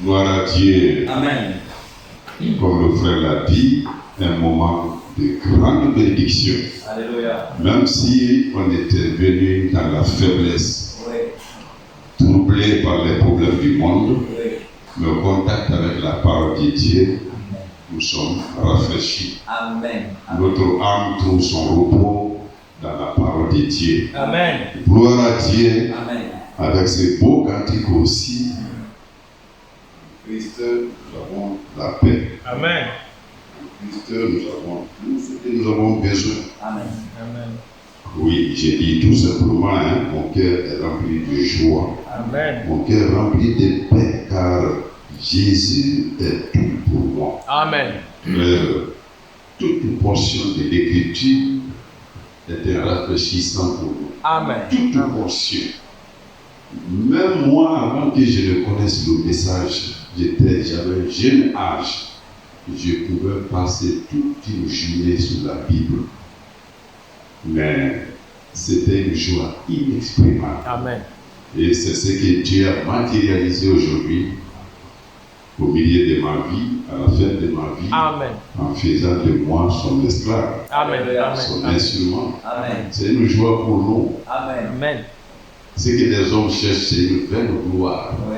Gloire à Dieu. Amen. Comme le frère l'a dit, un moment de grande bénédiction. Alléluia. Même si on était venu dans la faiblesse, Oui. troublé par les problèmes du monde, Oui. mais au contact avec la parole de Dieu, nous sommes rafraîchis. Amen. Notre âme trouve son repos dans la parole de Dieu. Amen. Gloire à Dieu. Amen. Avec ces beaux cantiques aussi, Christ, nous avons la paix. Amen. Christ, nous avons tout ce que nous avons besoin. Amen. Amen. Oui, j'ai dit tout simplement, mon cœur est rempli de joie. Amen. Mon cœur est rempli de paix, car Jésus est tout pour moi. Amen. Toute portion de l'Écriture est un rafraîchissant pour nous. Amen. Toute portion. Même moi, avant que je ne connaisse le message, j'avais un jeune âge. Je pouvais passer toute une journée sur la Bible. Mais c'était une joie inexprimable. Amen. Et c'est ce que Dieu a matérialisé aujourd'hui au milieu de ma vie, à la fin de ma vie, Amen. en faisant de moi son esclave, Amen. son Amen. instrument. Amen. C'est une joie pour nous. Amen. Amen. Ce que les hommes cherchent, c'est une vaine gloire. Oui.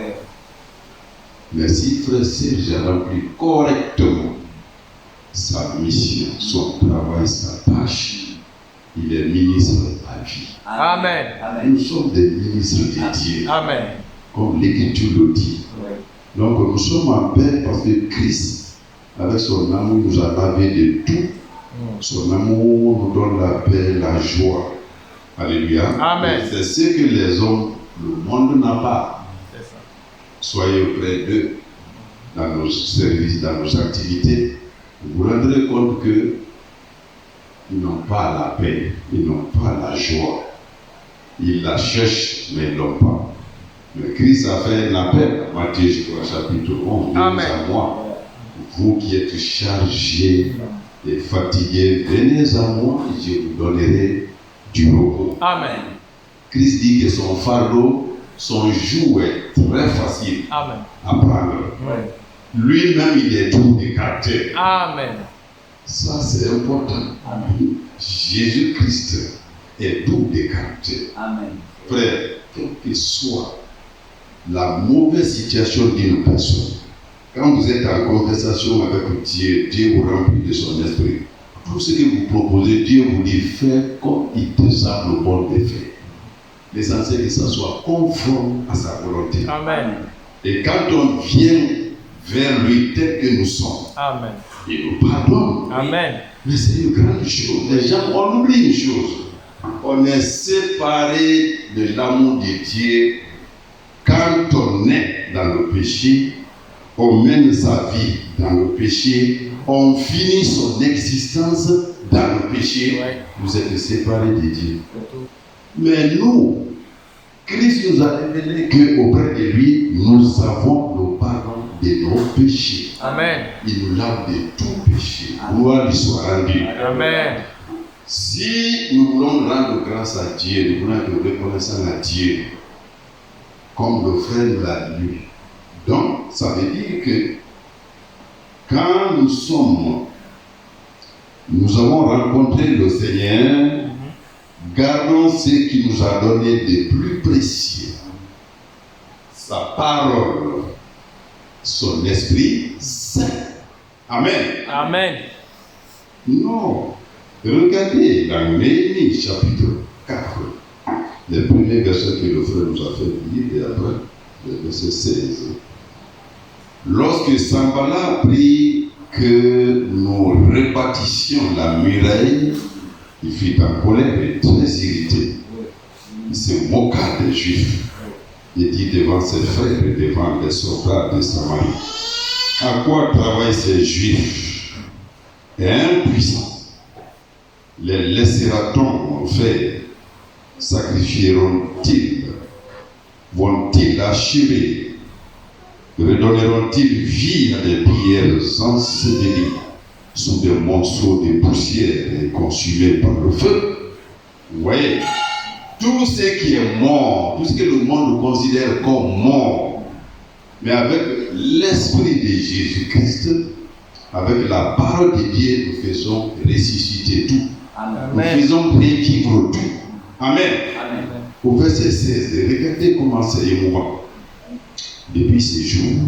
Mais si frère Serge a rempli correctement sa mission, son travail, sa tâche, il est ministre à vie. Amen. Amen. Nous sommes des ministres de Dieu, Amen. comme l'Écriture le dit. Oui. Donc nous sommes en paix parce que Christ, avec son amour, nous a lavé de tout. Son amour nous donne la paix, la joie. Alléluia. Amen. C'est ce que les hommes, le monde n'a pas. C'est ça. Soyez auprès d'eux dans nos services, dans nos activités. Vous vous rendrez compte que ils n'ont pas la paix, ils n'ont pas la joie. Ils la cherchent, mais ils ne l'ont pas. Mais Christ a fait la paix. Matthieu, je crois, chapitre 11. Amen. À moi. Vous qui êtes chargés et fatigués, venez à moi et je vous donnerai du repos. Amen. Christ dit que son fardeau, son joug est très facile Amen. à prendre. Oui. Lui-même, il est tout de caractère. Amen. Ça, c'est important. Amen. Jésus-Christ est tout de caractère. Amen. Frère, quelle que soit la mauvaise situation d'une personne, quand vous êtes en conversation avec Dieu, Dieu vous remplit de son esprit. Tout ce que vous proposez, Dieu vous dit fais comme il te semble bon de faire. L'essentiel est que ça soit conforme à sa volonté. Amen. Et quand on vient vers lui tel que nous sommes, Amen. il nous pardonne. Amen. Mais c'est une grande chose. Les gens, on oublie une chose. On est séparé de l'amour de Dieu quand on est dans le péché. On mène sa vie dans le péché, on finit son existence dans le péché, vous êtes séparés de Dieu. Mais nous, Christ nous a révélé qu'auprès de lui, nous avons le pardon de nos péchés. Amen. Il nous lave de tout péché. Gloire lui soit rendue. Amen. Si nous voulons rendre grâce à Dieu, nous voulons être reconnaissants à Dieu, comme le frère nous l'a dit. Donc, ça veut dire que quand nous avons rencontré le Seigneur, gardons ce qu'il nous a donné de plus précieux. Sa parole, son esprit saint. Amen. Amen. Non. Regardez dans Néhémie chapitre 4, les premiers versets que le frère nous a fait lire et après le verset 16. Lorsque Sanballat prit que nous rebâtissions la muraille, il fut en colère et très irrité. Il se moqua des Juifs. Il dit devant ses frères et devant les soldats de Samarie: à quoi travaillent ces Juifs et impuissants? Les laissera-t-on faire? Sacrifieront-ils? Vont-ils achever? Redonneront-ils vie à des pierres ensevelies sous des monceaux de poussière et consumées par le feu? Vous voyez, tout ce qui est mort, tout ce que le monde considère comme mort, Mais avec l'esprit de Jésus-Christ, avec la parole de Dieu, nous faisons ressusciter tout. Amen. Nous faisons revivre tout. Amen. Amen. Au verset 16, regardez comment c'est émouvant. Depuis ce jour,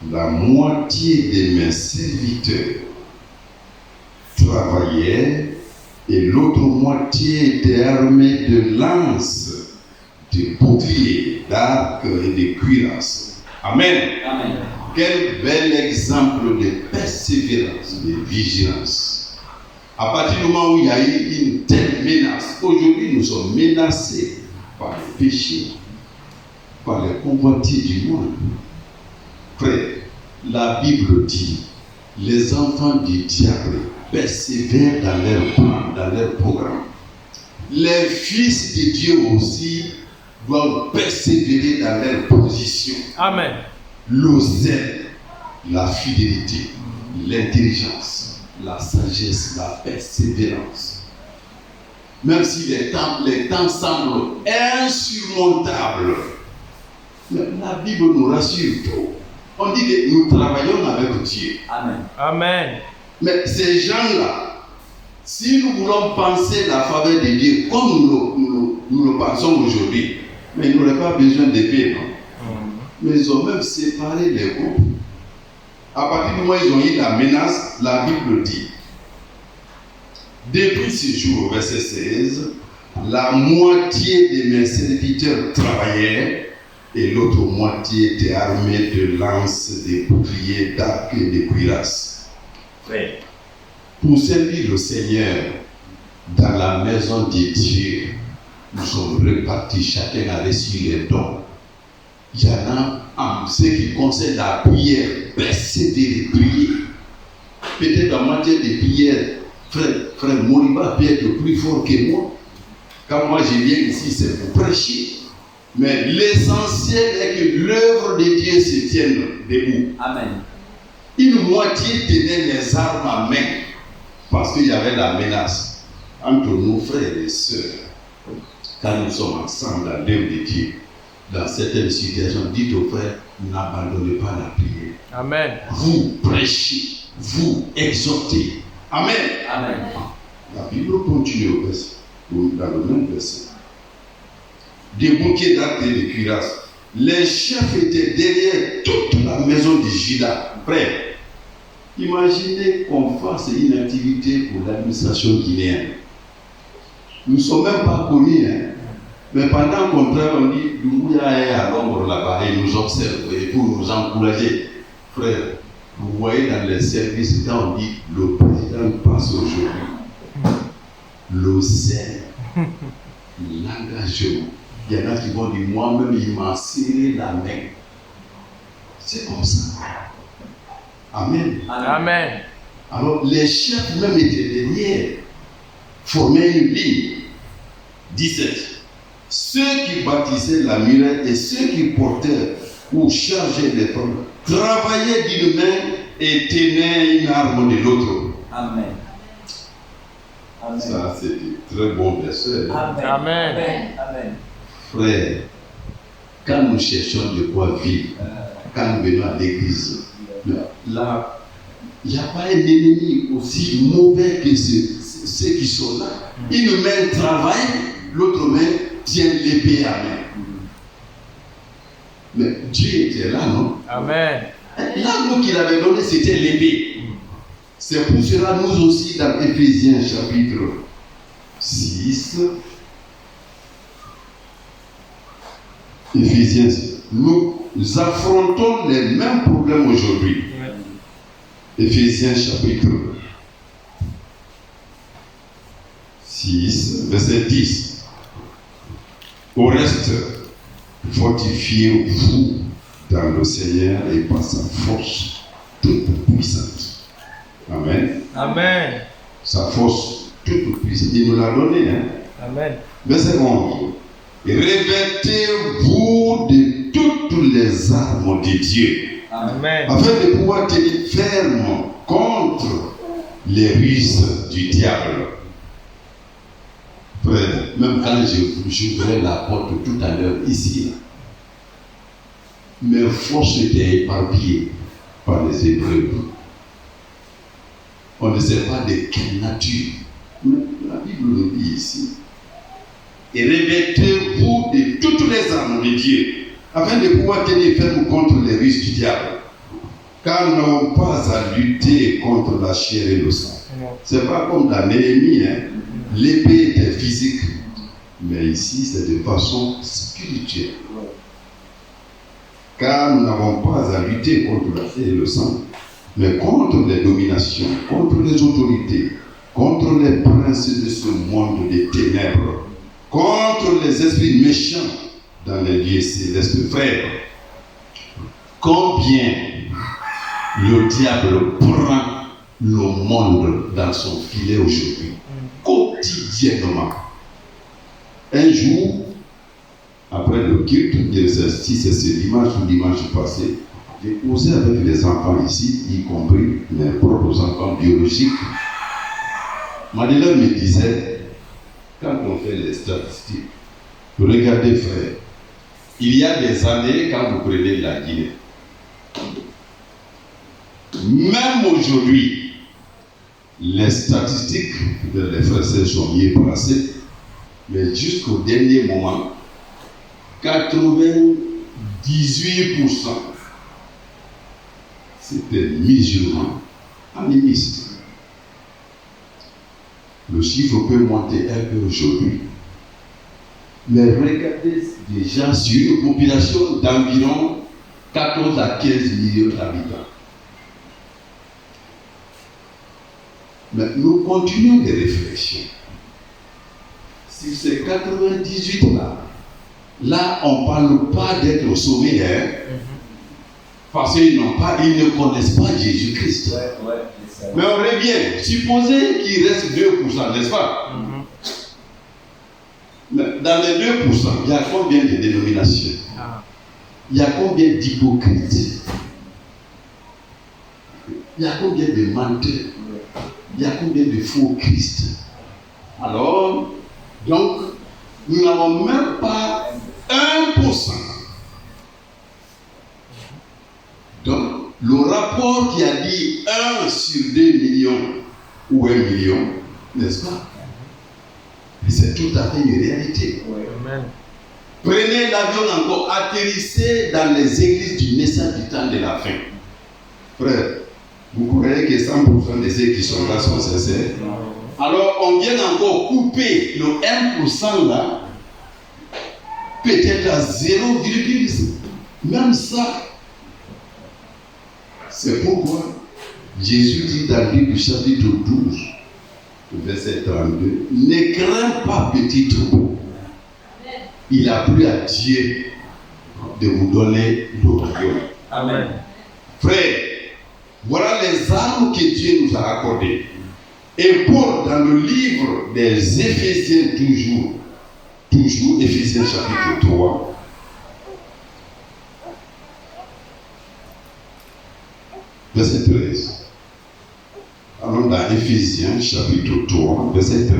la moitié de mes serviteurs travaillaient et l'autre moitié était armée de lances, de boucliers, d'arcs et de cuirasses. Amen. Amen. Quel bel exemple de persévérance, de vigilance. À partir du moment où il y a eu une telle menace, aujourd'hui nous sommes menacés par le péché, par les convoitises du monde. Frère, la Bible dit, les enfants du diable persévèrent dans leur plan, dans leur programme. Les fils de Dieu aussi doivent persévérer dans leur position. Amen. Le zèle, la fidélité, l'intelligence, la sagesse, la persévérance. Même si les temps semblent insurmontables, mais la Bible nous rassure tout. On dit que nous travaillons avec Dieu. Amen. Amen. Mais ces gens-là, si nous voulons penser la faveur de Dieu comme nous le pensons aujourd'hui, mais ils n'auraient pas besoin de paix, non? Mais ils ont même séparé les groupes. À partir du moment où ils ont eu la menace, la Bible dit, depuis ce jour, verset 16, la moitié de mes serviteurs travaillaient et l'autre moitié était armée de lances, de boucliers, d'arcs et de cuirasses. Oui. Pour servir le Seigneur dans la maison de Dieu, nous sommes repartis, chacun a reçu les dons. Il y en a en ce qui concerne la prière, persévérer, prier. Peut-être en matière de prière, frère Moriba peut être plus fort que moi. Quand moi je viens ici, c'est pour prêcher. Mais l'essentiel est que l'œuvre de Dieu se tienne debout. Amen. Une moitié tenait les armes à main parce qu'il y avait la menace entre nos frères et sœurs. Quand nous sommes ensemble dans l'œuvre de Dieu, dans certaines situations, dites aux frères, n'abandonnez pas la prière. Amen. Vous prêchez, vous exhortez. Amen. Amen. La Bible continue au verset, dans le même verset. Des bouquets d'arcs et de cuirasses. Les chefs étaient derrière toute la maison de Juda. Frère, imaginez qu'on fasse une activité pour l'administration guinéenne. Nous ne sommes même pas connus, hein. Mais pendant qu'on travaille, on dit Doumbouya est à l'ombre là-bas et nous observe et pour nous encourager. Frère, vous voyez dans les services, quand on dit le président passe aujourd'hui, le zèle, l'engagement. Il y en a qui vont dire moi-même, il m'a serré la main. C'est comme ça. Amen. Amen. Alors les chefs même étaient derrière, formaient une ligne. 17. Ceux qui bâtissaient la muraille et ceux qui portaient ou chargeaient les pommes travaillaient d'une main et tenaient une arme de l'autre. Amen. Amen. Ça, c'est un très bon verset. Amen. Amen. Amen. Frère, quand nous cherchons de quoi vivre, quand nous venons à l'église, là, il n'y a pas un ennemi aussi mauvais que ceux qui sont là. Une main travaille, l'autre main tient l'épée à main. Mais Dieu était là, non? Amen. L'arme qu'il avait donné, c'était l'épée. C'est pour cela, nous aussi, dans Éphésiens chapitre 6, Éphésiens, nous affrontons les mêmes problèmes aujourd'hui. Éphésiens chapitre 6, verset 10. Au reste, fortifiez-vous dans le Seigneur et par sa force toute puissante. Amen. Amen. Sa force toute puissante. Il nous l'a donné. Hein? Amen. Verset 11. Revêtez-vous de toutes les armes de Dieu. Amen. Afin de pouvoir tenir ferme contre les ruses du diable. Frère, même quand j'ouvrais la porte tout à l'heure ici, mais force était éparpillée par les épreuves. On ne sait pas de quelle nature. Mais la Bible le dit ici. Et revêtez-vous de toutes les armes de Dieu, afin de pouvoir tenir ferme contre les risques du diable. Car nous n'avons pas à lutter contre la chair et le sang. C'est pas comme dans Néhémie, hein? L'épée était physique. Mais ici, c'est de façon spirituelle. Car nous n'avons pas à lutter contre la chair et le sang, mais contre les dominations, contre les autorités, contre les princes de ce monde des ténèbres, contre les esprits méchants dans les lieux célestes. Frères, combien le diable prend le monde dans son filet aujourd'hui, quotidiennement. Un jour, après le culte, je ne sais si c'est ce dimanche ou dimanche passé, j'ai causé avec les enfants ici, y compris mes propres enfants biologiques. Madeleine me disait, quand on fait les statistiques, regardez frère, il y a des années, quand vous prenez la Guinée, même aujourd'hui, les statistiques les Français sont mieux placés, mais jusqu'au dernier moment, 98% c'était musulmans animistes. Le chiffre peut monter un peu aujourd'hui. Mais regardez déjà sur une population d'environ 14 à 15 millions d'habitants. Mais nous continuons des réflexions. Sur ces 98-là, là, on ne parle pas d'être sauvés, hein? Parce qu'ils ne connaissent pas Jésus-Christ. Mais on revient, supposez qu'il reste 2%, n'est-ce pas? Dans les 2%, il y a combien de dénominations? Il y a combien d'hypocrites? Il y a combien de menteurs? Il y a combien de faux Christ? Alors, donc, nous n'avons même pas 1%. Donc, le rapport qui a dit 1 sur 2 millions ou 1 million, n'est-ce pas? Et c'est tout à fait une réalité. Amen. Prenez l'avion encore, atterrissez dans les églises du message du temps de la fin. Frère, vous croyez que 100% de ceux qui sont là sont sincères? Alors, on vient encore couper le 1% là, peut-être à 0,1. Même ça, c'est pourquoi Jésus dit dans le chapitre 12, verset 32, ne crains pas, petit troupeau. Il a plu à Dieu de vous donner le royaume. Amen. Frère, voilà les armes que Dieu nous a accordées. Et Paul, dans le livre des Éphésiens, toujours Éphésiens chapitre 3, verset 13. Allons dans Éphésiens chapitre 3, verset 13.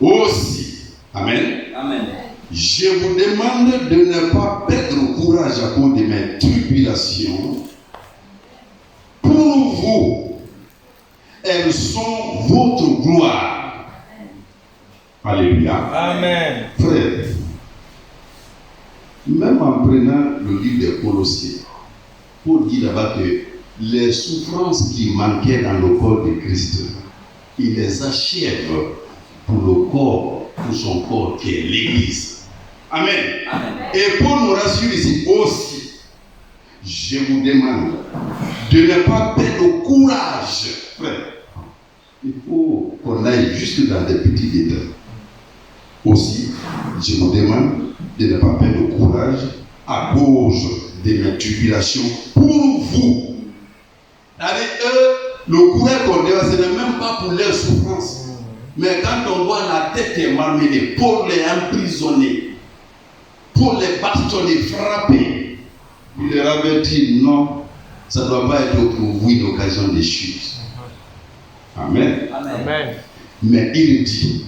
Aussi, Amen. Amen. Je vous demande de ne pas perdre courage à cause de mes tribulations. Pour vous, elles sont votre gloire. Alléluia. Amen. Frère, même en prenant le livre des Colossiens, Paul dit là-bas que les souffrances qui manquaient dans le corps de Christ, il les achève pour le corps, pour son corps qui est l'Église. Amen. Amen. Et Paul nous rassure ici aussi, je vous demande de ne pas perdre courage, frère. Il faut qu'on aille juste dans des petits détails. Aussi, je vous demande de ne pas perdre courage à cause de mes tribulations pour vous. Avec eux, le courage qu'on doit, ce n'est même pas pour leur souffrance. Mais quand on voit la tête est malmenée, pour les emprisonner, pour les bastonner, frapper, il leur avait dit non, ça ne doit pas être pour vous une occasion de chute. Amen. Amen. Mais il dit,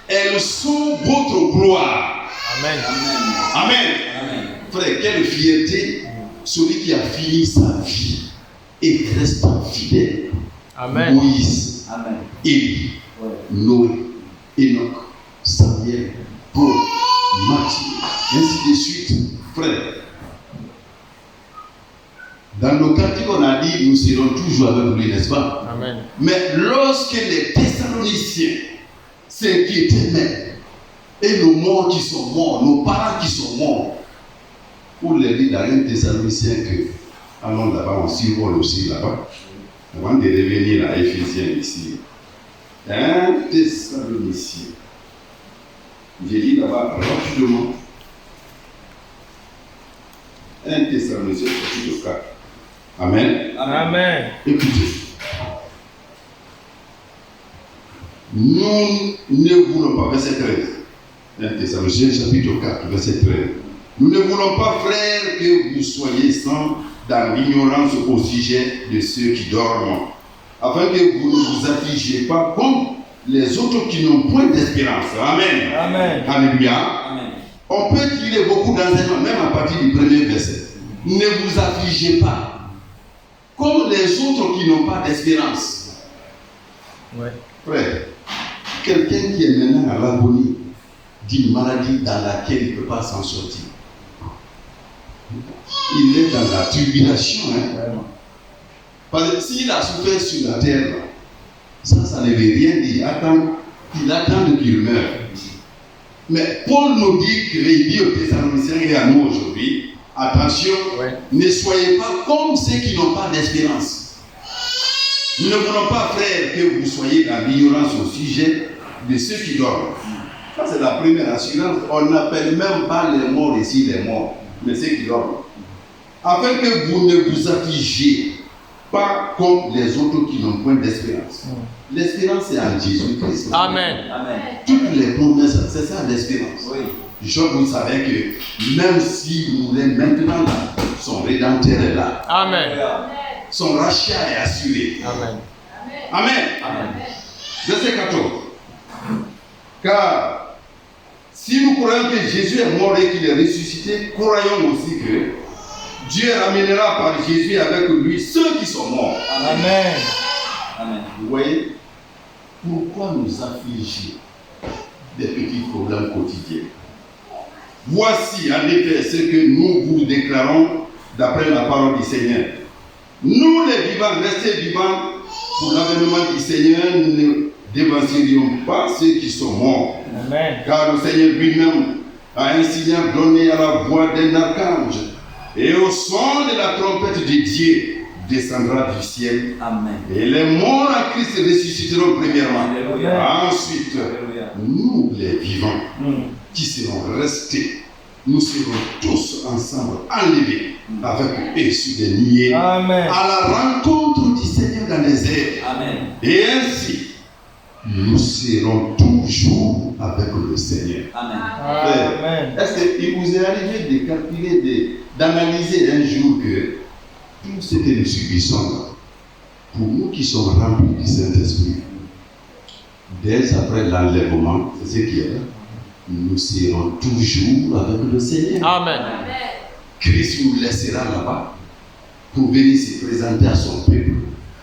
elles sont votre gloire. Amen. Amen. Frère, quelle fierté, celui qui a fini sa vie et reste fidèle. Amen. Moïse, Élie, Noé, Enoch, Samuel, Paul, Matthieu, ainsi de suite. Frère, dans nos cantiques, on a dit nous serons toujours avec lui, n'est-ce pas? Amen. Mais lorsque les Thessaloniciens s'inquiétaient même, et nos morts qui sont morts, nos parents qui sont morts, pour les dire dans un Thessalonicien que allons là-bas, on s'envole aussi là-bas, avant de revenir à Éphésiens ici. Un Thessalonicien. J'ai dit là-bas rapidement. Un Thessalonicien, chapitre 4. Amen. Amen. Écoutez. Nous ne voulons pas, verset 13. 1 Thessaloniciens, chapitre 4, verset 13. Nous ne voulons pas, frères, que vous soyez sans dans l'ignorance au sujet de ceux qui dorment, afin que vous ne vous affligez pas comme les autres qui n'ont point d'espérance. Amen. Amen. Alléluia. Amen. On peut tirer beaucoup d'enseignements, même à partir du premier verset. Ne vous affligez pas comme les autres qui n'ont pas d'espérance. Ouais. Frère, quelqu'un qui est maintenant à l'agonie d'une maladie dans laquelle il ne peut pas s'en sortir, il est dans la tribulation. Parce que s'il a souffert sur la terre, ça ne veut rien dire. Il attend qu'il meure. Mais Paul nous dit qu'il dit aux Thessaloniciens et à nous aujourd'hui, attention, ne soyez pas comme ceux qui n'ont pas d'espérance. Nous ne voulons pas, frère, que vous soyez dans l'ignorance au sujet de ceux qui dorment. Ça, c'est la première assurance. On n'appelle même pas les morts ici les morts, mais ceux qui dorment. Afin que vous ne vous affligez pas comme les autres qui n'ont point d'espérance. L'espérance, c'est en Jésus-Christ. Amen. Toutes les promesses, c'est ça l'espérance. Oui. Je crois que vous savez que même si vous êtes maintenant là, son rédempteur est là. Amen. Son rachat est assuré. Amen. Amen. Amen. Verset 14. Car si nous croyons que Jésus est mort et qu'il est ressuscité, croyons aussi que Dieu ramènera par Jésus avec lui ceux qui sont morts. Amen. Amen. Vous voyez, pourquoi nous affliger des petits problèmes quotidiens? Voici en effet ce que nous vous déclarons d'après la parole du Seigneur. Nous les vivants, restés vivants pour l'avènement du Seigneur, nous ne dévancerions pas ceux qui sont morts. Amen. Car le Seigneur lui-même a un signal donné à la voix d'un archange. Et au son de la trompette de Dieu descendra du ciel. Amen. Et les morts en Christ ressusciteront premièrement. Alléluia. Ensuite, Alléluia. Nous les vivants qui seront restés, nous serons tous ensemble enlevés avec eux sur des nuées à la rencontre du Seigneur dans les airs. Amen. Et ainsi, nous serons toujours avec le Seigneur. Amen. Amen. Est-ce qu'il vous est arrivé de calculer, d'analyser un jour que tout ce que nous subissons là, pour nous qui sommes remplis du Saint-Esprit, dès après l'enlèvement, c'est ce qui est là, nous serons toujours avec le Seigneur. Amen. Christ nous laissera là-bas pour venir se présenter à son peuple.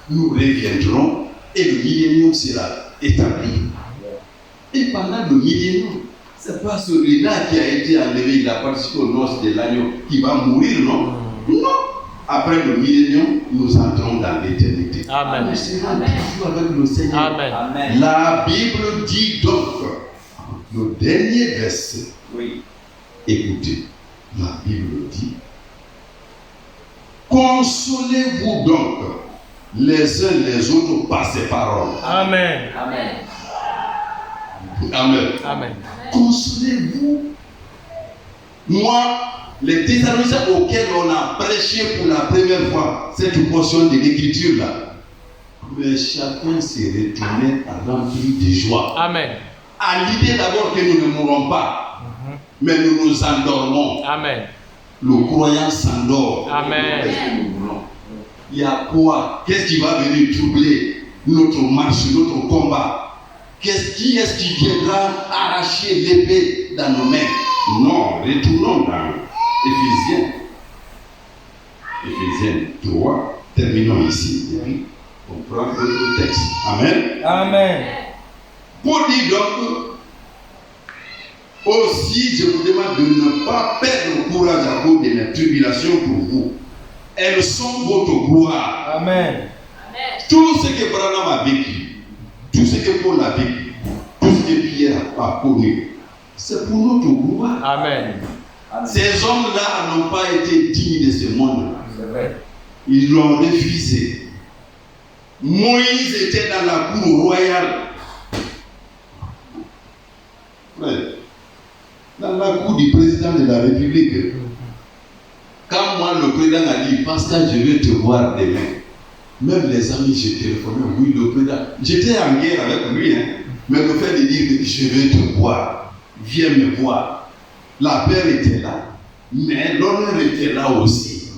Nous reviendrons et le millénium sera établi. Et pendant le millénium, ce n'est pas celui-là qui a été enlevé, il a participé aux noces de l'agneau, qui va mourir, non? Non. Après le millénium, nous entrons dans l'éternité. Amen. Nous serons toujours avec le Seigneur. Amen. Amen. La Bible dit donc, le dernier verset, oui. Écoutez, la Bible dit, consolez-vous donc les uns les autres par ces paroles. Amen. Amen. Amen. Amen. Consolez-vous. Moi, les Thessaloniciens auxquels on a prêché pour la première fois cette portion de l'écriture là, mais chacun s'est retourné à rempli de joie. Amen. À l'idée d'abord que nous ne mourrons pas, mais nous nous endormons. Amen. Le croyant s'endort. Amen. Qu'est-ce que nous voulons? Il y a quoi? Qu'est-ce qui va venir troubler notre marche, notre combat? Qui est-ce qui viendra arracher l'épée dans nos mains? Non, retournons dans Éphésiens 3. Terminons ici. Et puis, on prend le texte. Amen. Amen. Pour dire donc, aussi, je vous demande de ne pas perdre courage à cause de mes tribulations pour vous. Elles sont votre gloire. Amen. Tout ce que Branham a vécu, tout ce que Paul a vécu, tout ce que Pierre a connu, c'est pour notre gloire. Amen. Ces hommes-là n'ont pas été dignes de ce monde-là. C'est vrai. Ils l'ont refusé. Moïse était dans la cour royale. Frère, dans la cour du président de la République. Quand moi, le président a dit, Pasteur, je vais te voir demain. Même les amis, j'ai téléphoné, oui, le président. J'étais en guerre avec lui, hein. Mais le fait de dire, je vais te voir, viens me voir. La paix était là, mais l'honneur était là aussi.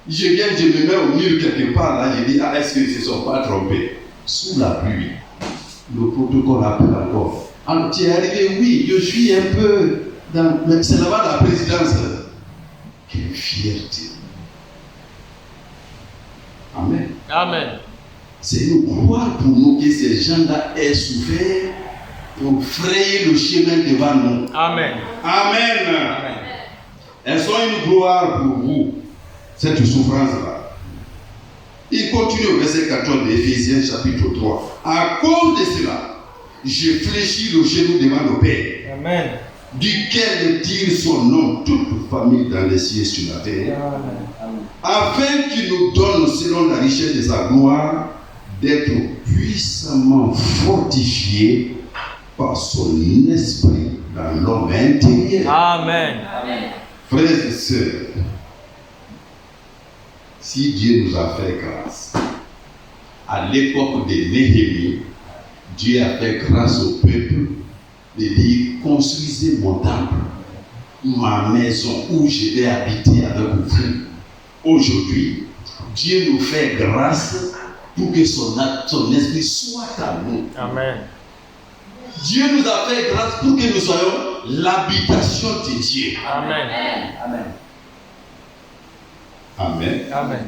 Je viens, je me mets au mur quelque part, là, je dis, ah, est-ce qu'ils ne se sont pas trompés? Sous la pluie, le protocole appelle encore. Alors, tu es arrivé, oui, je suis un peu dans... Mais c'est là-bas la présidence. Quelle fierté. Amen. Amen. C'est une gloire pour nous que ces gens-là aient souffert pour frayer le chemin devant nous. Amen. Amen. Amen. Elles sont une gloire pour vous, cette souffrance-là. Il continue au verset 14 d'Éphésiens chapitre 3. À cause de cela, je fléchis le genou devant le Père. Amen. Duquel tire son nom toute famille dans les cieux et sur la terre, afin qu'il nous donne, selon la richesse de sa gloire, d'être puissamment fortifiés par son esprit dans l'homme intérieur. Amen. Frères et sœurs, si Dieu nous a fait grâce, à l'époque de Néhémie, Dieu a fait grâce au peuple de dire, construisez mon temple, ma maison où je vais habiter avec vous. Aujourd'hui, Dieu nous fait grâce pour que son esprit soit à nous. Amen. Dieu nous a fait grâce pour que nous soyons l'habitation de Dieu. Amen. Amen. Amen.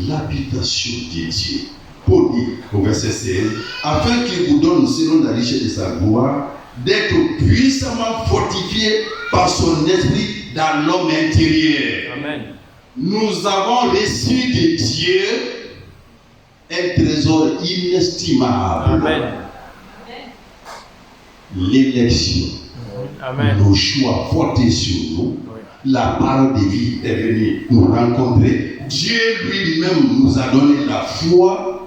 L'habitation de Dieu. Pour dire au verset 16, afin qu'il vous donne, selon la richesse de sa gloire, d'être puissamment fortifié par son esprit dans l'homme intérieur. Amen. Nous avons reçu de Dieu un trésor inestimable. Amen. L'élection, Amen. nos choix portés sur nous, Oui. la parole de vie est venue nous rencontrer. Dieu lui-même nous a donné la foi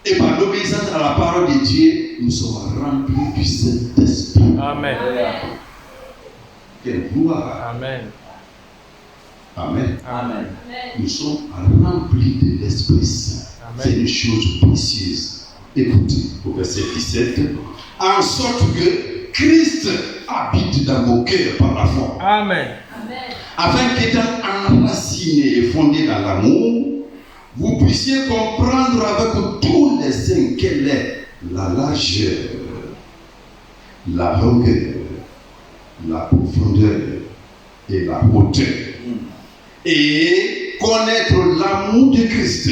et par l'obéissance à la parole de Dieu, nous sommes remplis du Saint-Esprit. Amen. Quelle gloire! Amen. Amen. Amen. Nous sommes remplis de l'Esprit Saint. Amen. C'est une chose précieuse. Écoutez, au verset 17, en sorte que Christ habite dans vos cœurs par la foi. Amen. Afin qu'étant enracinés et fondés dans l'amour, vous puissiez comprendre avec tous les saints quelle est la largeur, la longueur, la profondeur et la hauteur. Et connaître l'amour de Christ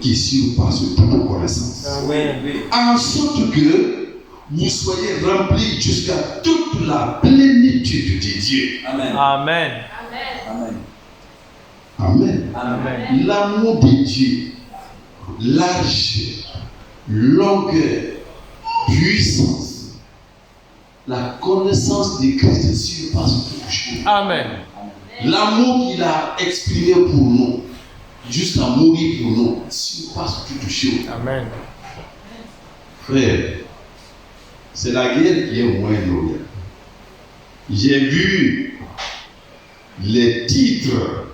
qui surpasse toute connaissance. Amen. En sorte que vous soyez remplis jusqu'à toute la plénitude de Dieu. Amen. Amen. Amen. L'amour de Dieu, largeur, longueur, puissance, la connaissance de Christ surpasse toute chose. Amen. L'amour qu'il a exprimé pour nous, jusqu'à mourir pour nous, surpasse toute chose. Amen. Frère, c'est la guerre qui est moins longue. J'ai vu les titres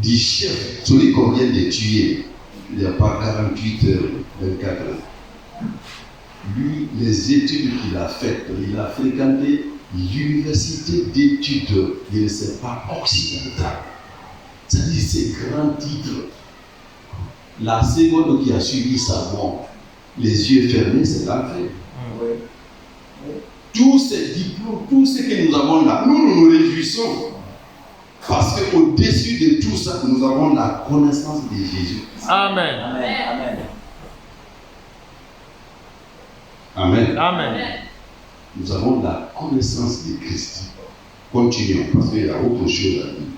du chef, celui qu'on vient de tuer, il n'y a pas 48 heures, 24 heures. Lui, les études qu'il a faites, il a fréquenté l'université d'études, il ne sait pas occidentale. C'est-à-dire ces grands titres. La seconde qui a suivi sa mort, les yeux fermés, c'est l'enfer. tous ces diplômes, tout ce que nous avons là, nous nous réjouissons. Parce qu'au-dessus de tout ça, nous avons la connaissance de Jésus. Amen. Amen. Amen. Amen. Amen. Nous avons la connaissance de Christ. Continuons, parce qu'il y a autre chose à dire.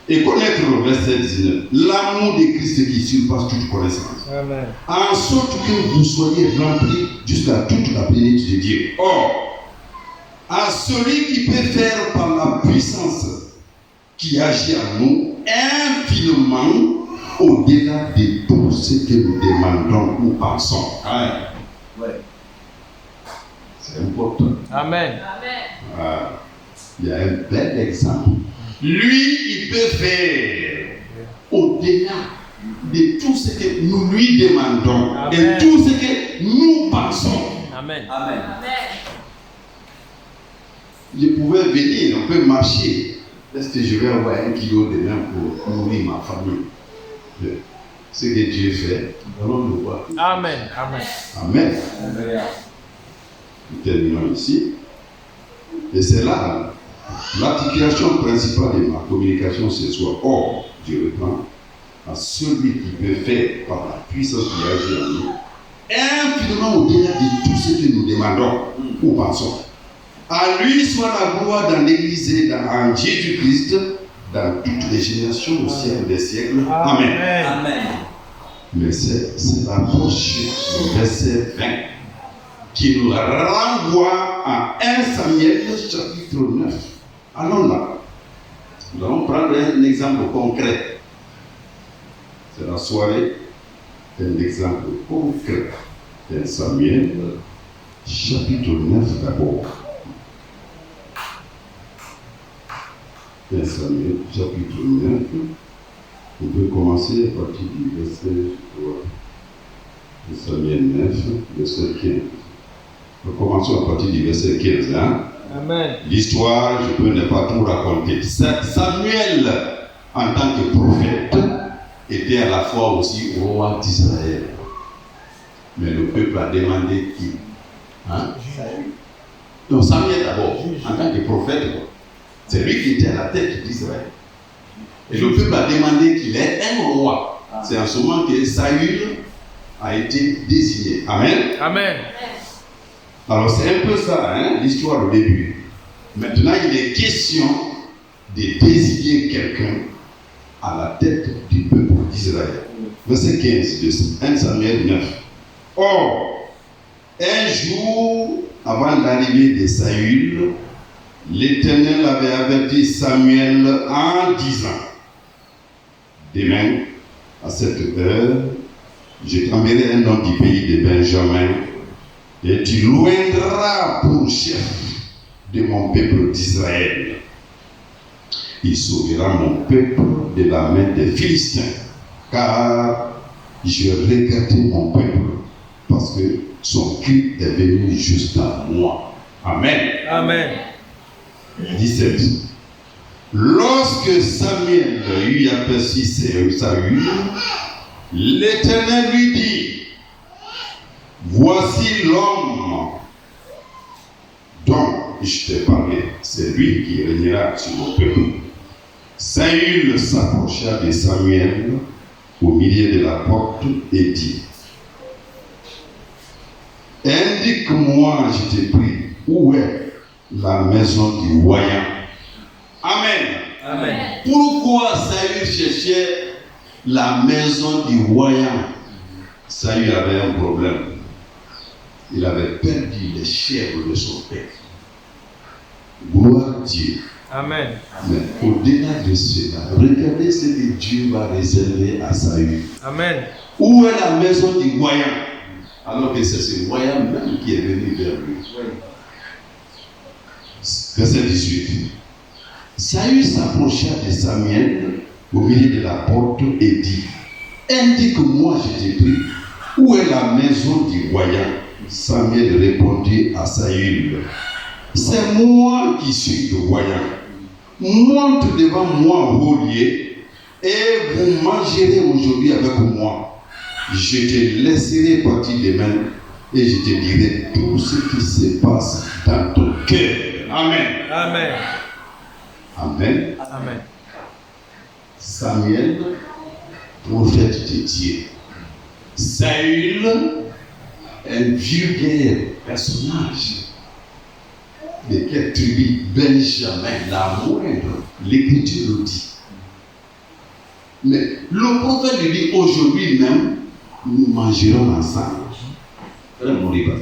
Et connaître le verset 19, l'amour de Christ qui surpasse toute connaissance. Amen. En sorte que vous soyez remplis jusqu'à toute la plénitude de Dieu. Or, à celui qui peut faire par la puissance qui agit en nous infiniment au-delà de tout ce que nous demandons ou pensons. Amen. Ouais. C'est important. Amen. Il y a un bel exemple. Lui, il peut faire au-delà de tout ce que nous lui demandons. Amen. Et tout ce que nous pensons. Amen. Amen. Je pouvais venir, on peut marcher. Est-ce que je vais avoir 1 kilo de lin pour nourrir ma famille? Ce que Dieu fait, nous allons le voir. Amen. Amen. Amen. Alléluia. Nous terminons ici. Et c'est là l'articulation principale de ma communication ce soir. Or, je reprends, à celui qui peut faire par la puissance qui agit en nous, infiniment au-delà de tout ce que nous demandons ou pensons. À lui soit la gloire dans l'Église et en Jésus-Christ, dans toutes les générations au siècle des siècles. Amen. Amen. Mais c'est l'approche du verset 20 qui nous renvoie à 1 Samuel chapitre 9. Allons là. Nous allons prendre un exemple concret. C'est la soirée. Un exemple concret. 1 Samuel chapitre 9 d'abord. 1 Samuel chapitre 9. On peut commencer à partir du verset 3. 1 Samuel 9, verset 15. Nous commençons à partir du verset 15. Amen. L'histoire, je peux ne pas tout raconter. Samuel, en tant que prophète, était à la fois aussi roi d'Israël. Mais le peuple a demandé qui? Donc Samuel d'abord, en tant que prophète, c'est lui qui était à la tête d'Israël. Et le peuple a demandé qu'il ait un roi. C'est en ce moment que Saül a été désigné. Amen. Amen. Alors c'est un peu ça, l'histoire au début. Maintenant, il est question de désigner quelqu'un à la tête du peuple d'Israël. Verset 15 de 1 Samuel 9. Or, un jour avant l'arrivée de Saül, l'Éternel avait averti Samuel en disant: demain, à cette heure, je t'enverrai un homme du pays de Benjamin, et tu l'oindras pour chef de mon peuple d'Israël. Il sauvera mon peuple de la main des Philistins, car je regardais mon peuple, parce que son cri est venu jusqu'à moi. Amen. Amen. 17. Lorsque Samuel eut aperçu Saül, l'Éternel lui dit: voici l'homme dont je t'ai parlé, c'est lui qui régnera sur mon peuple. Saül s'approcha de Samuel au milieu de la porte et dit: indique-moi, je te prie, où est la maison du voyant? Amen. Amen. Pourquoi Saül cherchait la maison du voyant? Saül avait un problème. Il avait perdu les chèvres de son père. Gloire à Dieu. Amen. Mais au-delà de cela, regardez ce que Dieu va réserver à Saül. Amen. Où est la maison du voyant? Alors que c'est ce voyant même qui est venu vers lui. Verset 18. Saül s'approcha de Samuel au milieu de la porte et dit: indique-moi, je te prie, où est la maison du voyant? Samuel répondit à Saül: c'est moi qui suis le voyant. Monte devant moi au haut lieu et vous mangerez aujourd'hui avec moi. Je te laisserai partir demain Et je te dirai tout ce qui se passe dans ton cœur. Amen. Amen. Amen. Amen. Samuel, prophète de Dieu. Saül, un vulgaire personnage. De quelle tribu? Benjamin, la moindre. L'Écriture le dit. Mais le prophète lui dit aujourd'hui même, nous mangerons ensemble. Frère Moriba,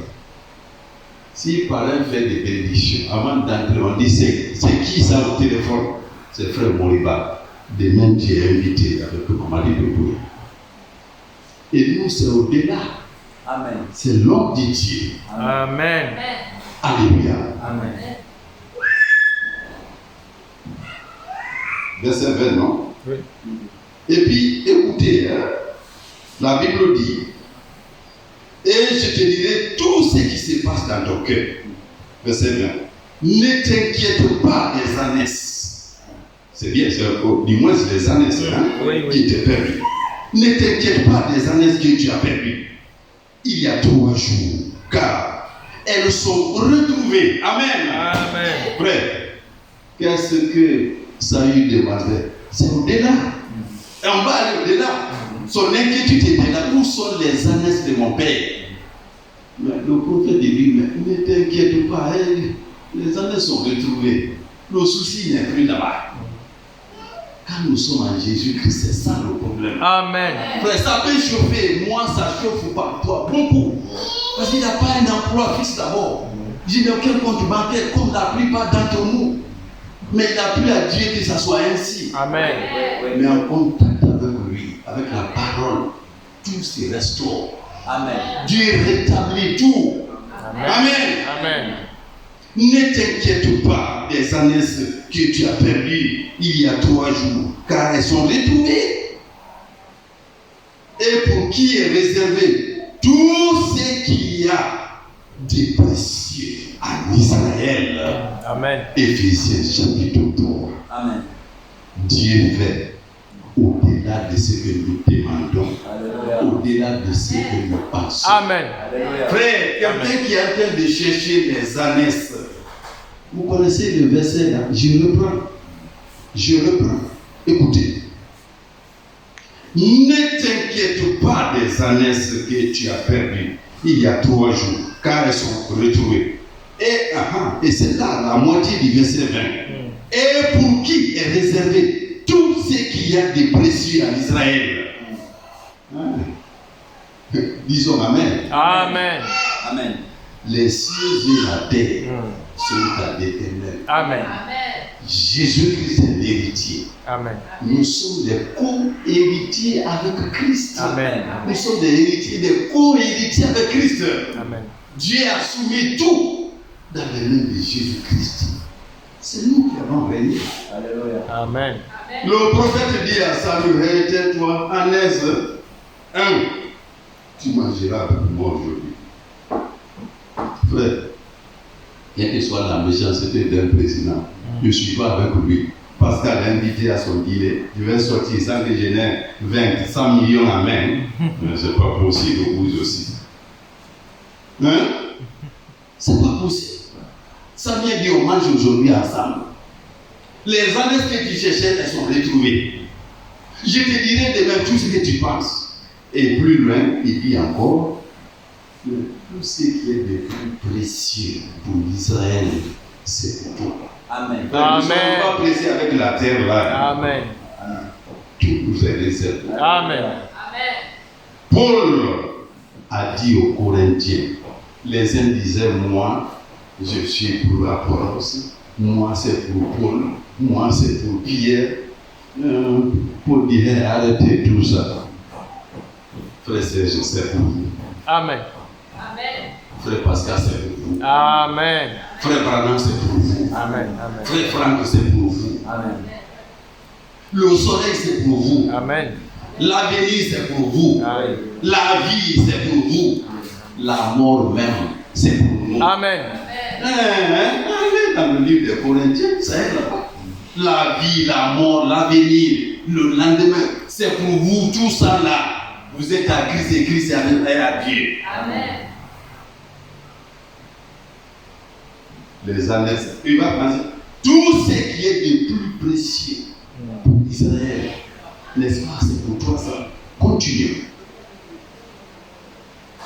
si parrain fait des bénédictions, avant d'entrer, on dit c'est qui ça au téléphone? C'est frère Moriba. Demain, tu es invité avec le mari de Dieu. Et nous, c'est au-delà. Amen. C'est l'homme de Dieu. Amen. Alléluia. Amen. Verset 20, non? Oui. Et puis, écoutez, la Bible dit, et je te dirai tout ce qui se passe dans ton cœur. Verset 20. Ne t'inquiète pas des ânesses. C'est bien, du moins c'est les ânesses Oui. qui te perdent. Ne t'inquiète pas des ânesses que tu as perdues. Il y a 3 jours, car elles sont retrouvées. Amen. Amen. Frère, qu'est-ce que Saül demandait? C'est au-delà. Et on va aller au-delà. Son inquiétude était là. Où sont les ânesses de mon père? Mais le prophète dit, mais ne t'inquiète pas, les ânesses sont retrouvées. Le souci n'est plus là-bas. Quand nous sommes en Jésus-Christ, c'est ça le problème. Amen. Frère, ça peut chauffer. Moi, ça chauffe pas. Toi, beaucoup. Parce qu'il n'a pas un emploi fixe d'abord. Je n'ai aucun compte bancaire comme la plupart d'entre nous. Mais il a plu à Dieu que ça soit ainsi. Amen. Mais en contact avec lui, avec la parole, tout se restaure. Amen. Dieu rétablit tout. Amen. Amen. Ne t'inquiète pas des ânesses que tu as perdues il y a 3 jours, car elles sont retrouvées. Et pour qui est réservé tout ce qu'il y a de précieux en Israël. Amen. Éphésiens chapitre 3. Amen. Dieu fait au-delà de ce que nous demandons, Alléluia. au-delà de ce que nous pensons. Amen. Alléluia. Frère, quelqu'un qui est en train de chercher les ânesses, vous connaissez le verset là? Je reprends. Écoutez. Ne t'inquiète pas des ânesses que tu as perdues il y a 3 jours, car elles sont retrouvées. Et c'est là la moitié du verset 20. Et pour qui est réservé tout ce qu'il y a de précieux en Israël. Disons Amen. Amen. Amen. Les cieux et la terre sont à l'Éternel. Amen. Jésus-Christ est l'héritier. Amen. Nous sommes des co-héritiers avec Christ. Amen. Nous sommes des héritiers, des co-héritiers avec Christ. Amen. Dieu a soumis tout dans les mains de Jésus-Christ. C'est nous qui avons régné. Alléluia. Amen. Le prophète dit à Samuel, tiens-toi en aise. 1. Tu mangeras avec moi aujourd'hui. Frère, quelle que soit la méchanceté d'un président, je ne suis pas avec lui. Parce qu'à l'invité à son dîner, je vais sortir sans que je n'ai 20, 100 millions à main. Mais ce n'est pas possible, vous aussi. Hein? C'est pas possible. Ça vient dit on mange aujourd'hui ensemble. Les ânesses que tu cherchais, elles sont retrouvées. Je te dirai demain tout ce que tu penses. Et plus loin, il dit encore, tout ce qui est de plus précieux pour Israël, c'est pour toi. Amen. Nous ne sommes pas pressés avec la terre là. Amen. Tout nous est réservé. Amen. Paul a dit aux Corinthiens, les uns disaient, moi, je suis pour Apollos, moi c'est pour Paul, moi c'est pour Pierre. Paul disait, arrêtez tout ça. Frère Serge, c'est pour vous. Amen. Frère Pascal, c'est pour vous. Amen. Frère Branham, c'est pour vous. Amen. Amen. Frère Franck, c'est pour vous. Amen. Le soleil, c'est pour vous. Amen. L'avenir, c'est pour vous. Amen. La vie, c'est pour vous. La mort même, c'est pour nous. Amen. Allez dans le livre des Corinthiens, c'est là. La vie, la mort, l'avenir, le lendemain, c'est pour vous, tout ça là. Vous êtes à Christ et Christ est à Dieu. Amen. les annexes. Il va penser tout ce qui est de plus précieux pour Israël. N'est-ce pas? C'est pour toi ça. Continue.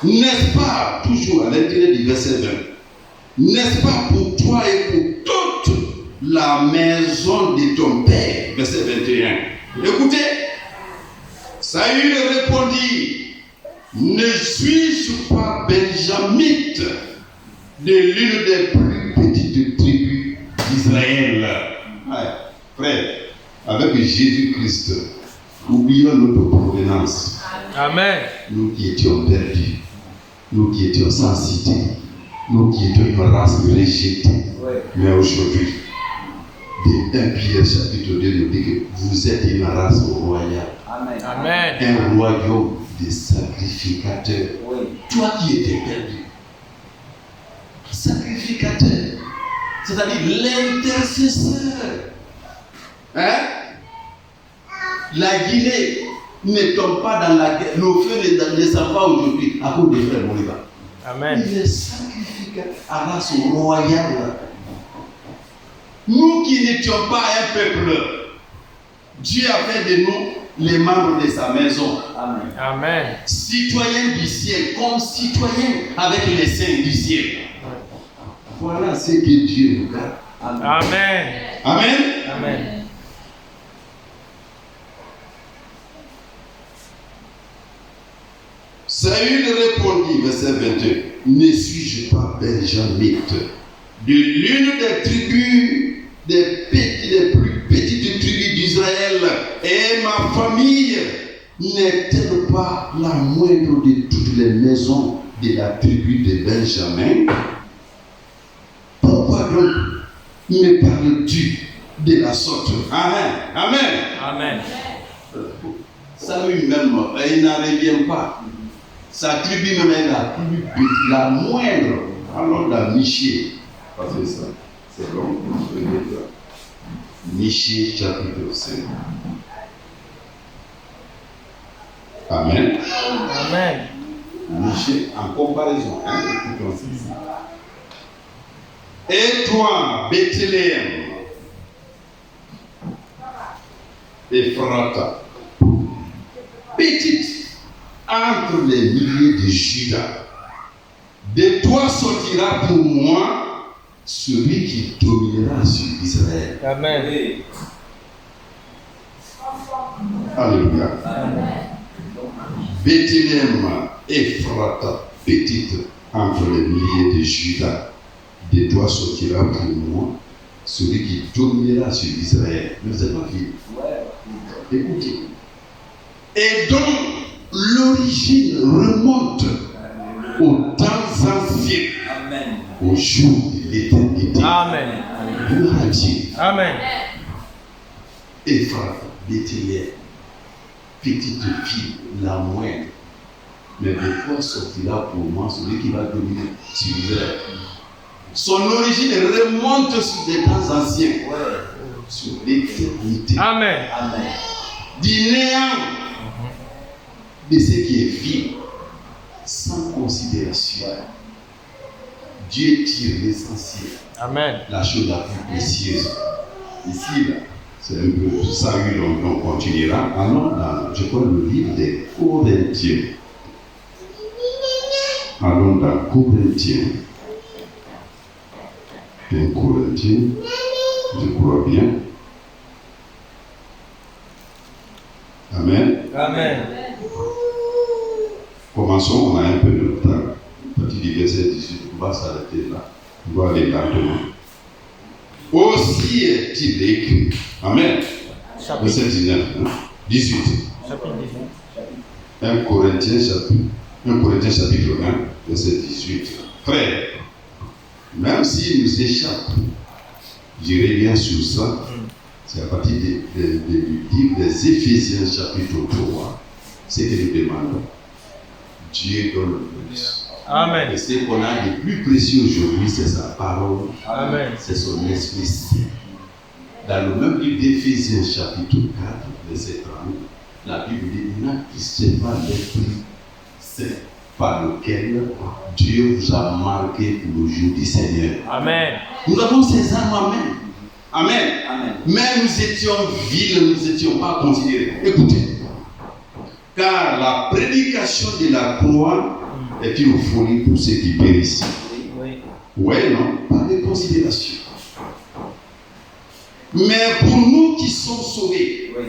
N'est-ce pas, toujours à l'intérieur du verset 20, n'est-ce pas pour toi et pour toute la maison de ton père? Verset 21. Écoutez, Saül répondit, ne suis-je pas benjamite de l'une des plus petites tribus d'Israël? Ouais, frère, avec Jésus-Christ, oublions notre provenance. Amen. Nous qui étions perdus, nous qui étions sans cité, nous qui étions une race rejetée. Mais aujourd'hui, de 1 Pierre chapitre 2 nous dit que vous êtes une race royale. Amen. Amen. Un royaume de sacrificateurs. Oui. Toi qui étais perdu, sacrificateur, c'est-à-dire l'intercesseur. Hein? La Guinée ne tombe pas dans la guerre. Nos frères ne descendent pas aujourd'hui à cause des frères Moriba. Amen. Il est sacrificateur à race royale. Nous qui n'étions pas un peuple, Dieu a fait de nous les membres de sa maison. Amen. Amen. Citoyens du ciel, comme citoyens avec les saints du ciel. Voilà ce que Dieu nous garde. Amen. Amen. Amen. Saül répondit, verset 22, ne suis-je pas benjamite de l'une des tribus, des plus petites tribus d'Israël, et ma famille n'est-elle pas la moindre de toutes les maisons de la tribu de Benjamin? Pourquoi donc me parles-tu de la sorte? Amen. Amen. Amen. Saül même, il n'en revient pas. Sa tribu même est la plus petite, la moindre. Alors la Michée, parce que ça, c'est long, je vais dire. Michée chapitre 5. Amen. Amen. Michée en comparaison, hein, écoutons ceci. Et toi, Bethléem, Ephrata, petite entre les milliers de Judas, de toi sortira pour moi celui qui dominera sur Israël. Amen. Oui. Alléluia. Amen. Bethléem, Ephrata, petite entre les milliers de Judas, de toi sortira pour moi celui qui dominera sur Israël. Ne vous êtes pas fini. Écoutez. Et donc, l'origine remonte aux temps anciens, Amen. au jour de l'éternité. Amen. Gloire à Dieu. Amen. Ephrata, Bethléem, petite fille, la moindre. Mais de toi sortira pour moi celui qui va dominer sur Israël. Son origine remonte sur des temps anciens, sur l'éternité. Amen. Amen. Du néant de ce qui est vide, sans considération. Dieu tire l'essentiel, Amen. la chose la plus précieuse. Ici, là, c'est un peu Saül, on continuera. Allons dans, je crois, le livre des Corinthiens. Allons dans Corinthiens. Les Corinthiens, je crois bien. Amen. Amen. Commençons, on a un peu de temps. Petit du verset 18, on va s'arrêter là. On va aller lentement. Aussi est-il écrit. Amen. Verset 19, 18. Chapitre 18. 1 Corinthiens chapitre 1, verset 18. Frère, même s'il nous échappe, je reviens sur ça. C'est à partir du livre des Éphésiens chapitre 3, ce que nous demandons. Dieu donne le plus. Amen. Et ce qu'on a de plus précieux aujourd'hui, c'est sa parole. Amen. C'est son Esprit Saint. Dans le même livre d'Éphésiens chapitre 4, verset 30, la Bible dit, n'attristez pas l'Esprit Saint par lequel Dieu vous a marqué pour le jour du Seigneur. Amen. Nous avons ces armes en main. Amen. Amen. Mais nous étions vils, nous n'étions pas considérés. Écoutez, car la prédication de la croix est une folie pour ceux qui périssent. Oui. Oui, non, pas de considération. Mais pour nous qui sommes sauvés, Oui.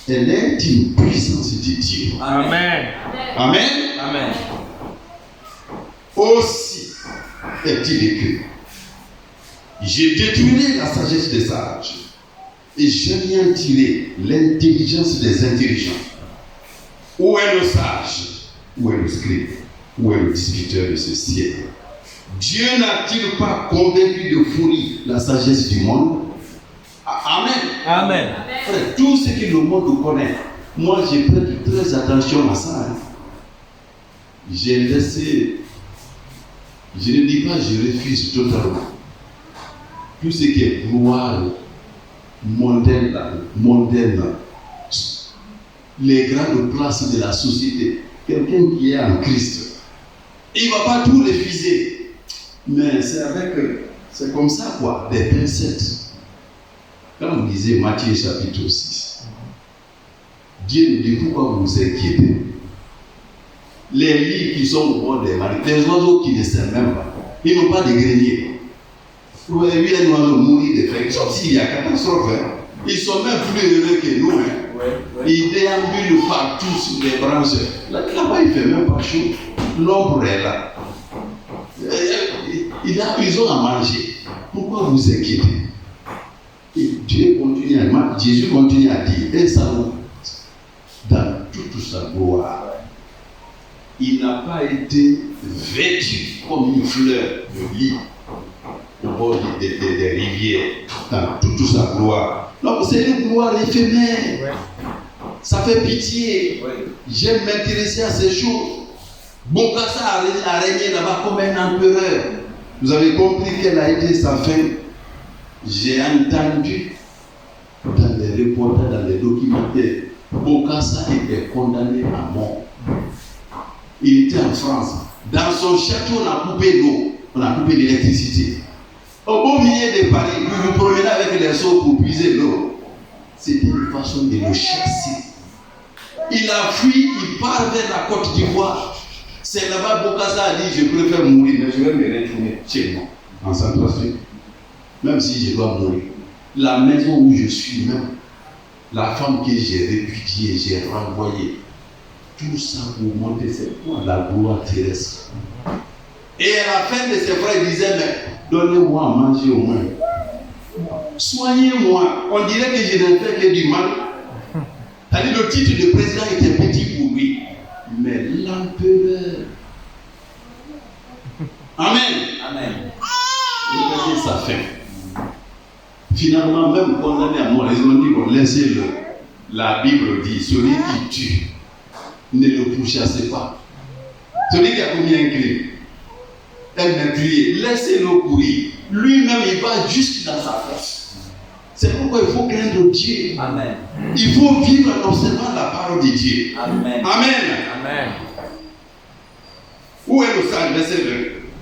elle est une puissance de Dieu. Amen. Amen. Amen. Aussi est-il écrit: j'ai détourné la sagesse des sages et j'anéantirai l'intelligence des intelligents. Où est le sage? Où est le scribe? Où est le discuteur de ce siècle? Dieu n'a-t-il pas convaincu de folie la sagesse du monde? Amen. Amen. Frère, tout ce que le monde connaît, moi j'ai prêté très attention à ça. J'ai laissé, je ne dis pas je refuse totalement. Tout ce qui est gloire mondaine, les grandes places de la société, quelqu'un qui est en Christ, il ne va pas tout refuser. Mais c'est comme ça quoi, des pincettes. Quand vous lisez Matthieu chapitre 6, Dieu nous dit pourquoi vous vous inquiétez. Les lits qui sont au bord des marais, les oiseaux qui ne s'aiment même pas, ils n'ont pas de grenier. Vous avez vu un oiseau mourir de faim, sauf s'il y a catastrophe. Hein. Ils sont même plus heureux que nous. Hein. Oui. Ils déambulent partout sur les branches. Là-bas, il ne fait même pas chaud. L'ombre est là. Ils ont à manger. Pourquoi vous inquiétez? Et Jésus continue à dire, et ça, dans toute sa gloire, il n'a pas été vêtu comme une fleur de lis au bord des rivières, dans toute sa gloire. Non, c'est une gloire éphémère. Ouais. Ça fait pitié. Oui. J'aime m'intéresser à ces choses. Bokassa a régné là-bas comme un empereur. Vous avez compris quelle a été sa fin? J'ai entendu dans les reportages, dans les documentaires, Bokassa était condamné à mort. Il était en France. Dans son château, on a coupé l'eau, on a coupé l'électricité. Au beau milieu de Paris, vous vous promenez avec les seaux pour puiser l'eau. C'était une façon de le chasser. Il a fui, il part vers la Côte d'Ivoire. C'est là-bas Bokassa a dit, je préfère mourir, mais je vais me retourner chez moi, en Centrafrique. Même si je dois mourir. La maison où je suis même, la femme que j'ai répudiée, j'ai renvoyée, tout ça pour monter, c'est quoi la gloire terrestre. Et à la fin de ses frères, il disait, mais donnez-moi à manger au moins. Soignez-moi. On dirait que je n'ai fait que du mal. C'est-à-dire le titre de président était petit pour lui. Mais l'empereur. Amen. Amen. Regardez sa fin. Finalement, même condamné à mort, ils ont dit, bon, laissez-le. La Bible dit, celui qui tue, ne le pourchassez pas. Celui qui a commis un crime, elle m'a tué, laissez-le courir. Lui-même, il va juste dans sa force. C'est pourquoi il faut craindre Dieu. Amen. Il faut vivre en observant la parole de Dieu. Amen. Amen. Amen. Où est le sage, verset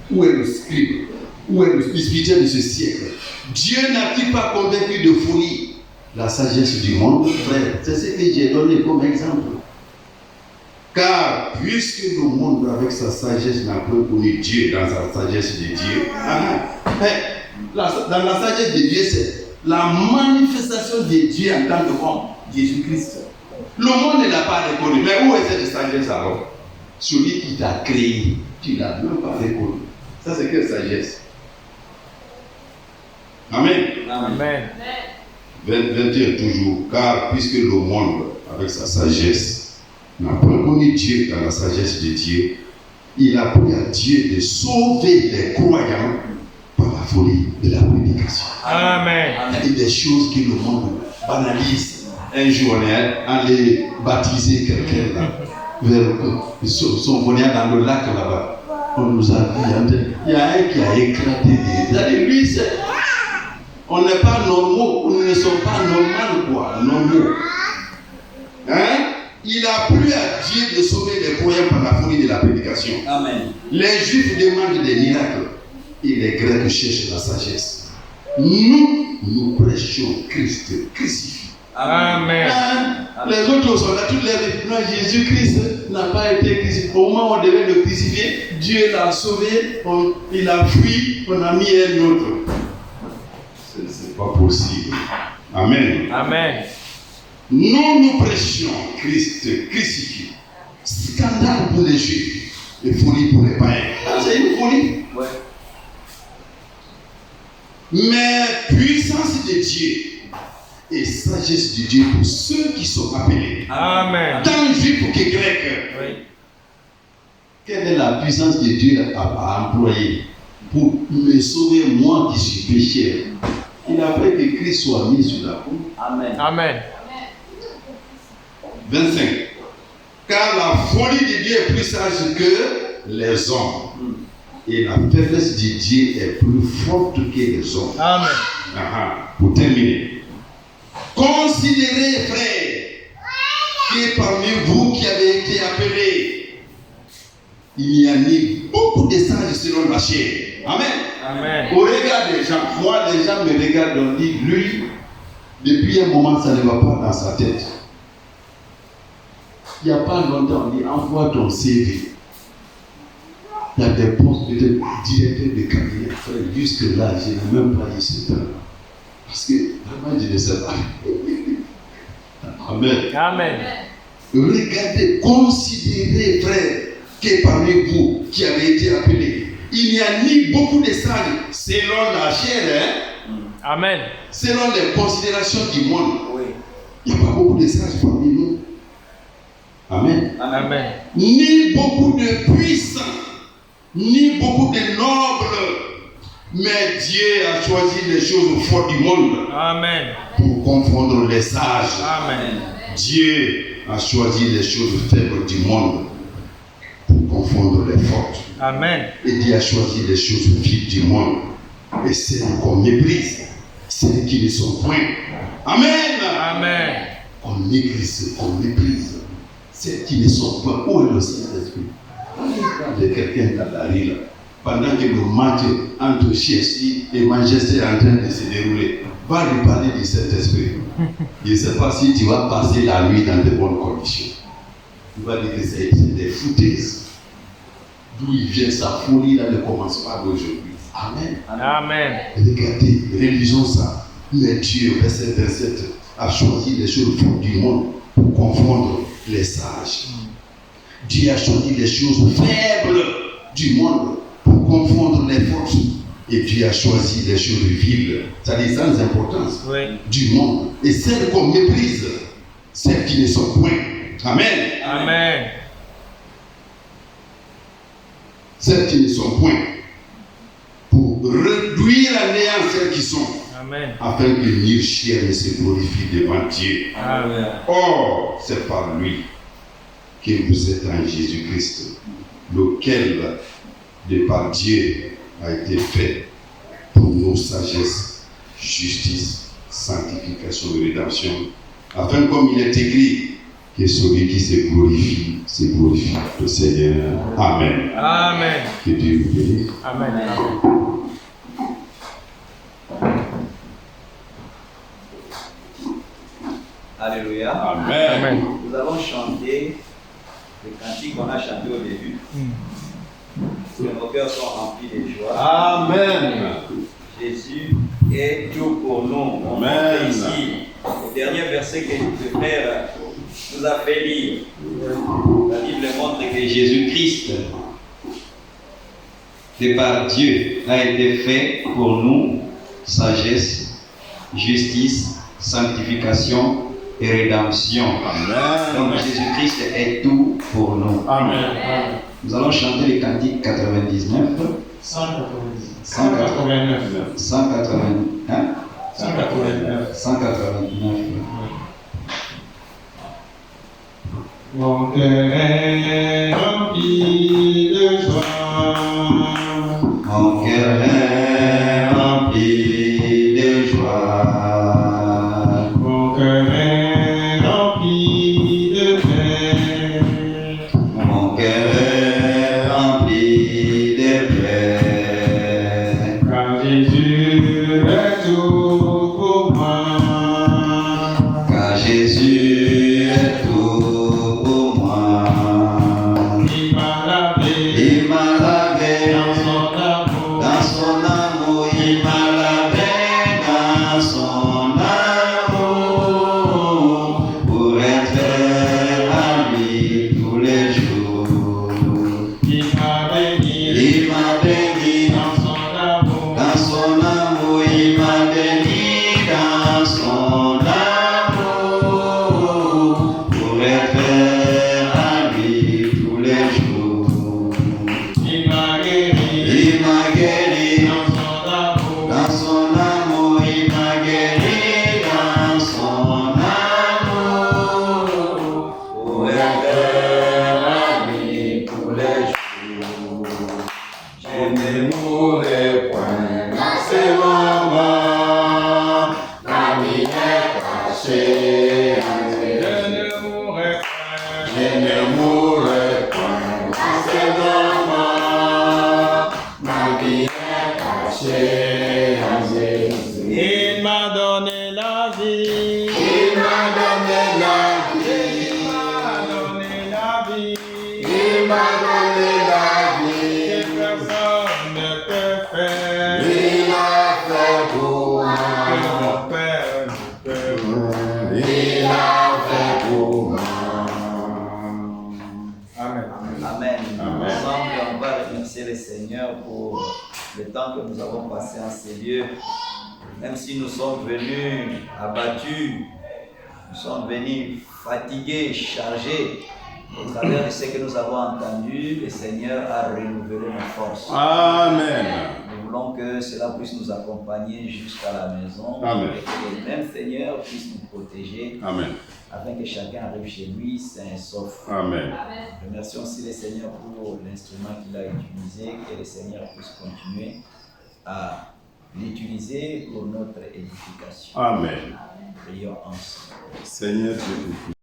20? Où est le scribe? Où est le spirituel de ce siècle? Dieu n'a-t-il pas convaincu de folie la sagesse du monde, frère? C'est ce que j'ai donné comme exemple. Car puisque le monde avec sa sagesse n'a pas connu Dieu dans sa sagesse de Dieu, dans la sagesse de Dieu, c'est la manifestation de Dieu en tant qu'homme, Jésus-Christ. Le monde ne l'a pas reconnu. Mais où est cette sagesse alors? Celui qui t'a créé, tu ne l'as même pas reconnu. Ça, c'est quelle sagesse? Amen. Amen. 21 toujours, car puisque le monde, avec sa sagesse, n'a pas connu Dieu dans la sagesse de Dieu, il a pris à Dieu de sauver les croyants par la folie de la prédication. Amen. Il y a des choses que le monde banalise. Un jour, on est allé baptiser quelqu'un là, vers son voyage dans le lac là-bas. On nous a dit, il y a un qui a éclaté. Lui, c'est. On n'est pas normaux, nous ne sommes pas normaux, quoi, normaux. Hein? Il a plu à Dieu de sauver les croyants par la folie de la prédication. Amen. Les Juifs demandent des miracles et les Grecs cherchent la sagesse. Nous prêchons Christ crucifié. Amen. Les autres sont là, toutes les vies. Non, Jésus-Christ n'a pas été crucifié. Au moment où on devait le crucifier, Dieu l'a sauvé, il a fui, on a mis un autre. Ce n'est pas possible. Amen. Amen. Nous prêchons Christ crucifié. Scandale pour les Juifs et folie pour les païens. C'est une folie. Ouais. Mais puissance de Dieu et sagesse de Dieu pour ceux qui sont appelés. Amen. Tant juifs que grecs. Oui. Quelle est la puissance que Dieu a employée pour me sauver, moi qui suis pécheur? Il a fait que Christ soit mis sur la croix. Amen. Amen. 25. Car la folie de Dieu est plus sage que les hommes. Et la faiblesse de Dieu est plus forte que les hommes. Amen. Pour terminer. Considérez, frères, que parmi vous qui avez été appelés, il y a ni beaucoup de sages selon la chair. Amen. Amen. Au regard des gens, moi les gens me regardent, on dit, lui, depuis un moment, ça ne va pas dans sa tête. Il n'y a pas longtemps, on dit, envoie ton CV. Il y a des postes de directeur de cabinet. Jusque-là, je n'ai même pas eu ce temps. Parce que vraiment, je ne sais pas. Amen. Amen. Regardez, considérez, frères, que parmi vous qui avez été appelés, il n'y a ni beaucoup de sages selon la chair, Amen. selon les considérations du monde. Oui. Il n'y a pas beaucoup de sages parmi nous. Amen. Amen. Ni beaucoup de puissants, ni beaucoup de nobles, mais Dieu a choisi les choses fortes du monde Amen. pour confondre les sages. Amen. Dieu a choisi les choses faibles du monde pour confondre les fortes. Amen. Et Dieu a choisi les choses viles du monde et celles qu'on méprise, celles qui ne sont point. Amen. Amen. Qu'on néglige, qu'on méprise, celles qui ne sont point. Où est le Saint-Esprit? Il y a quelqu'un dans la rue là. Pendant que le match entre Chelsea et Manchester est en train de se dérouler, va lui parler du Saint-Esprit. Je ne sais pas si tu vas passer la nuit dans de bonnes conditions. Tu vas dire que c'est des foutaises. D'où il vient sa folie là ne commence pas d'aujourd'hui. Amen. Amen. Regardez, réalisons ça. Mais Dieu, verset 27, a choisi les choses fortes du monde pour confondre les sages. Dieu a choisi les choses faibles du monde pour confondre les forces. Et Dieu a choisi les choses viles, c'est-à-dire sans importance, du monde. Et celles qu'on méprise, celles qui ne sont point. Amen. Amen. Celles qui ne sont point. Pour réduire à néant celles qui sont. Amen. Afin que nulle chair ne se glorifie devant Dieu. Amen. Or, c'est par lui que vous êtes en Jésus-Christ, lequel, de par Dieu, a été fait pour nos sagesse, justice, sanctification et rédemption, afin, comme il est écrit, que celui qui se glorifie le Seigneur. Amen. Amen. Que Dieu vous bénisse. Amen. Alléluia. Amen. Nous allons chanter le cantique qu'on a chanté au début. Que nos cœurs sont remplis de joie. Amen. Jésus est tout pour nous. On monte ici au dernier verset que le frère nous a fait lire. La Bible montre que Jésus-Christ, de par Dieu, a été fait pour nous sagesse, justice, sanctification et rédemption. Amen. Donc Jésus-Christ est tout pour nous. Amen. Nous allons chanter le cantique 99. 189. 189. Mon cœur est rempli de joie. Mon cœur est rempli de joie. Mon cœur est rempli de paix. Jésus est tout pour moi. Il m'a lavé Il m'a lavé dans son amour. dans son amour. Il m'a lavé dans son amour pour être à lui tous les jours. Il m'a béni Il m'a béni dans son amour. dans son amour. Il m'a béni dans son amour pour être à lui tous les jours. Il m'a guéri Il m'a guéri dans son amour. dans son amour. Il m'a guéri dans son amour pour être à lui tous les jours. Je ne mourrai point dans ces moments. La vie est cachée en Je Dieu. ne mourrai Je point. ne mourrai point dans ces moments. Ma vie est cachée en Jésus. Il m'a donné la vie. Il m'a donné la vie. Il m'a donné la vie. Il m'a donné la Que vie. personne ne peut faire. Il a fait pour Que moi. mon Père ne peut faire. Il a fait pour moi. Amen. Amen. Amen. Ensemble, on va remercier le Seigneur pour le temps que nous avons passé en ces lieux. Même si nous sommes venus abattus, nous sommes venus fatigués, chargés. Au travers de ce que nous avons entendu, le Seigneur a renouvelé nos forces. Amen. Nous voulons que cela puisse nous accompagner jusqu'à la maison. Amen. Et que le même Seigneur puisse nous protéger Amen. afin que chacun arrive chez lui sain et sauf. Amen. Remercions aussi le Seigneur pour l'instrument qu'il a utilisé, que le Seigneur puisse continuer à l'utiliser pour notre édification. Amen. Prions ensemble. Seigneur Dieu.